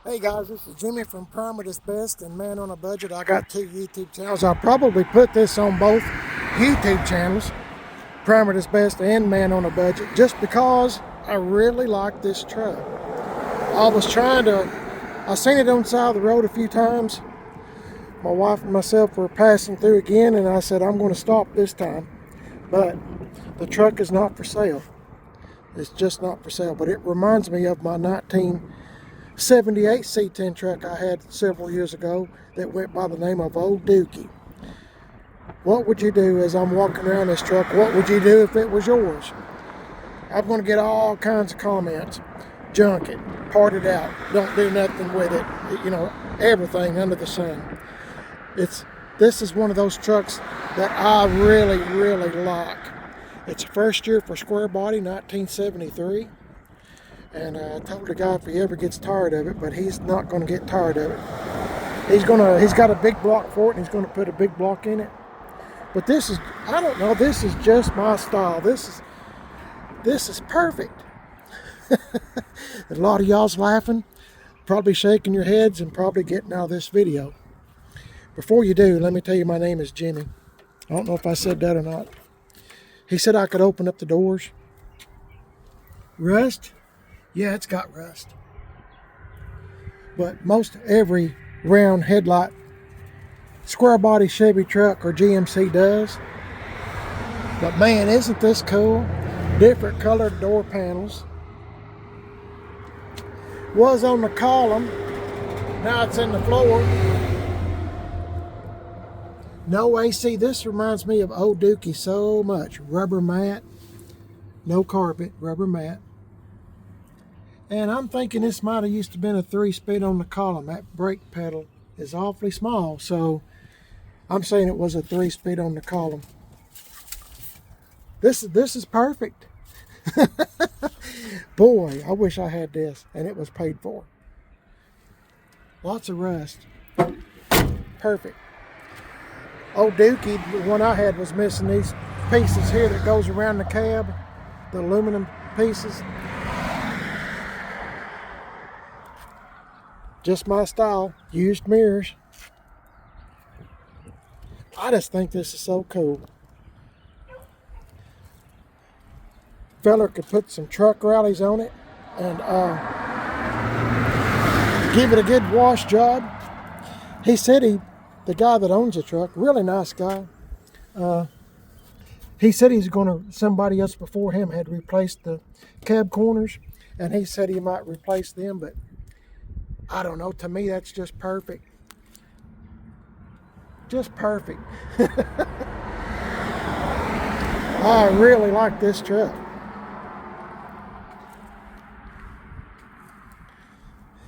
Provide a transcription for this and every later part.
Hey guys, this is Jimmy from Permit Best and Man on a Budget. I got two YouTube channels. I'll probably put this on both YouTube channels, Permit Best and Man on a Budget, just because I really like this truck. I seen it on the side of the road a few times. My wife and myself were passing through again, and I said, I'm going to stop this time. But the truck is not for sale. It's just not for sale, but it reminds me of my 1978 C10 truck I had several years ago that went by the name of Old Dookie. What would you do as I'm walking around this truck? What would you do if it was yours? I'm going to get all kinds of comments. Junk it, part it out, don't do nothing with it, everything under the sun. This is one of those trucks that I really, really like. It's First Year for Square Body, 1973. And I told the guy if he ever gets tired of it, but he's not going to get tired of it. He's got a big block for it, and he's going to put a big block in it. But I don't know, this is just my style. This is perfect. A lot of y'all's laughing, probably shaking your heads, and probably getting out of this video. Before you do, let me tell you my name is Jimmy. I don't know if I said that or not. He said I could open up the doors. Rust? Yeah, it's got rust. But most every round headlight square body Chevy truck or GMC does. But man, isn't this cool? Different colored door panels. Was on the column, now it's in the floor. No AC. This reminds me of Old Dookie so much. Rubber mat, no carpet, rubber mat. And I'm thinking this might have used to been a 3-speed on the column. That brake pedal is awfully small, so I'm saying it was a 3-speed on the column. This is perfect. Boy, I wish I had this, and it was paid for. Lots of rust. Perfect. Old Dookie, the one I had, was missing these pieces here that goes around the cab, the aluminum pieces. Just my style. Used mirrors. I just think this is so cool. Feller could put some truck rallies on it and give it a good wash job. He said the guy that owns the truck, really nice guy. He said somebody else before him had replaced the cab corners, and he said he might replace them, but I don't know. To me, that's just perfect. Just perfect. I really like this truck.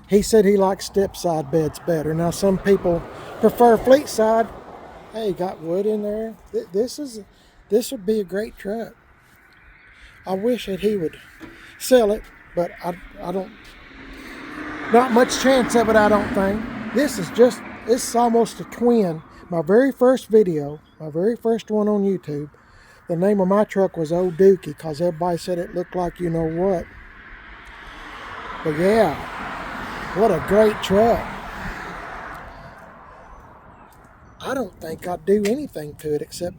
He said he likes step side beds better. Now, some people prefer fleet side. Hey, got wood in there. This would be a great truck. I wish that he would sell it, but I don't. Not much chance of it, I don't think. This is almost a twin. My very first video, my very first one on YouTube, the name of my truck was Old Dookie because everybody said it looked like you know what. But yeah, what a great truck. I don't think I'd do anything to it except,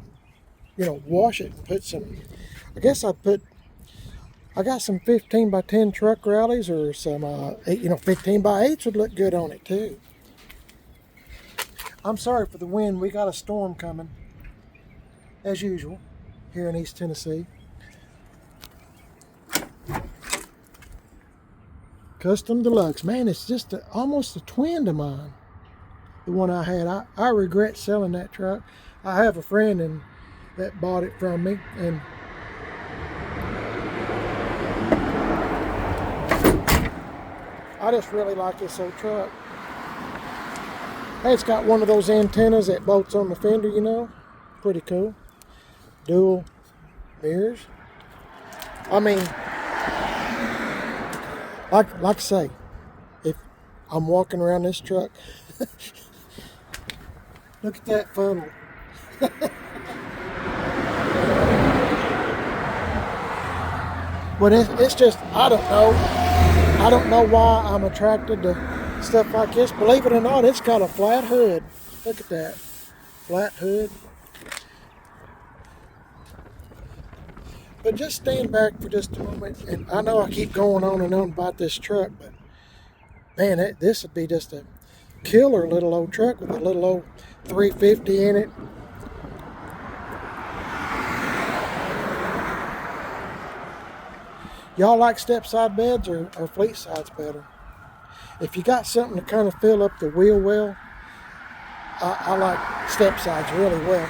wash it and put some, I got some 15 by 10 truck rallies or some, 15 by 8s would look good on it too. I'm sorry for the wind. We got a storm coming, as usual, here in East Tennessee. Custom Deluxe. Man, it's just almost a twin to mine. The one I had. I regret selling that truck. I have a friend that bought it from me, and I just really like this old truck. Hey, it's got one of those antennas that bolts on the fender, Pretty cool. Dual mirrors. I mean, like I say, if I'm walking around this truck, look at that funnel. But it's just, I don't know why I'm attracted to stuff like this. Believe it or not, it's got a flat hood. Look at that. Flat hood. But just stand back for just a moment. And I know I keep going on and on about this truck, but man, this would be just a killer little old truck with a little old 350 in it. Y'all like step side beds or fleet sides better? If you got something to kind of fill up the wheel well, I like step sides really well.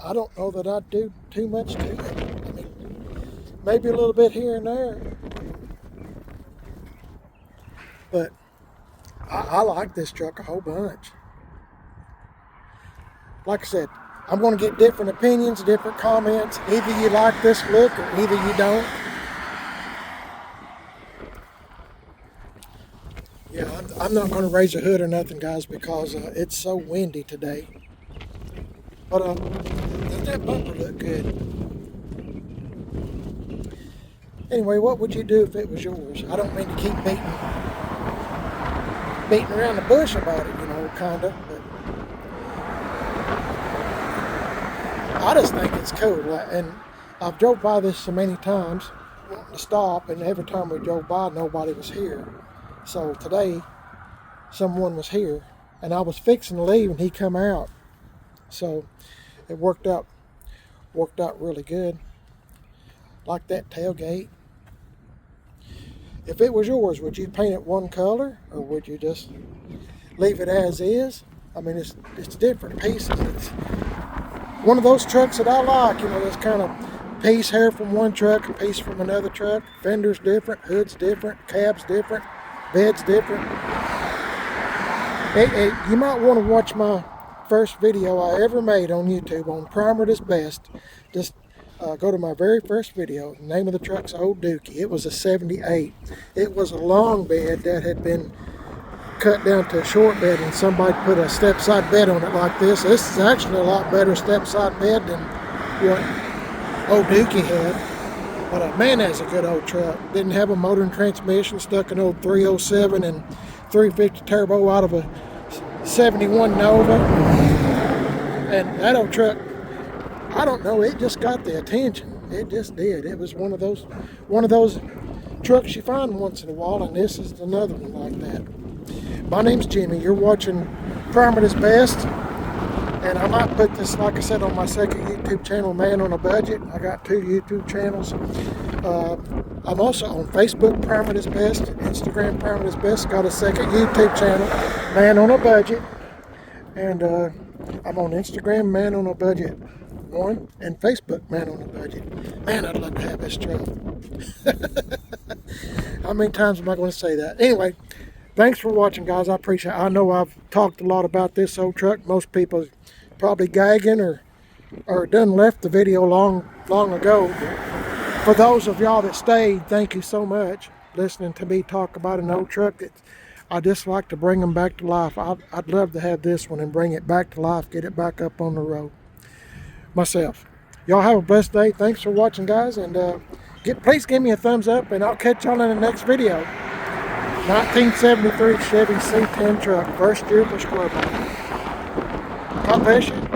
I don't know that I'd do too much to it. I mean, maybe a little bit here and there. But I like this truck a whole bunch. Like I said, I'm going to get different opinions, different comments. Either you like this look or either you don't. Yeah, I'm not going to raise a hood or nothing, guys, because it's so windy today. But doesn't that bumper look good? Anyway, what would you do if it was yours? I don't mean to keep beating around the bush about it, you know, kind of. But I just think it's cool. And I've drove by this so many times, wanting to stop, and every time we drove by, nobody was here. So today, someone was here, and I was fixing to leave, and he come out. So it worked out really good. Like that tailgate. If it was yours, would you paint it one color, or would you just leave it as is? I mean, it's different pieces. It's one of those trucks that I like. You know, this kind of piece here from one truck, a piece from another truck. Fenders different, hoods different, cabs different, beds different. Hey, you might want to watch my first video I ever made on YouTube on Primer is Best. Just go to my very first video. The name of the truck's Old Dookie. It was a 78. It was a long bed that had been cut down to a short bed, and somebody put a step side bed on it like this. This is actually a lot better step side bed than what Old Dookie had. But man, that's a good old truck. Didn't have a motor and transmission. Stuck an old 307 and 350 turbo out of a 71 Nova. And that old truck, I don't know, it just got the attention. It just did. It was one of those trucks you find once in a while, and this is another one like that. My name's Jimmy. You're watching Primer is Best, and I might put this, like I said, on my second YouTube channel, Man on a Budget. I got 2 YouTube channels. I'm also on Facebook, Primer is Best, Instagram, Primer is Best. Got a second YouTube channel, Man on a Budget, and I'm on Instagram, Man on a Budget 1, and Facebook, Man on a Budget. Man, I'd love to have this truck. How many times am I going to say that? Anyway, thanks for watching, guys. I appreciate it. I know I've talked a lot about this old truck. Most people probably gagging or done left the video long ago. But for those of y'all that stayed, thank you so much listening to me talk about an old truck. I just like to bring them back to life. I'd love to have this one and bring it back to life, get it back up on the road myself. Y'all have a blessed day. Thanks for watching, guys, and please give me a thumbs up, and I'll catch y'all in the next video. 1973 Chevy C10 truck, first year for Square. God bless you.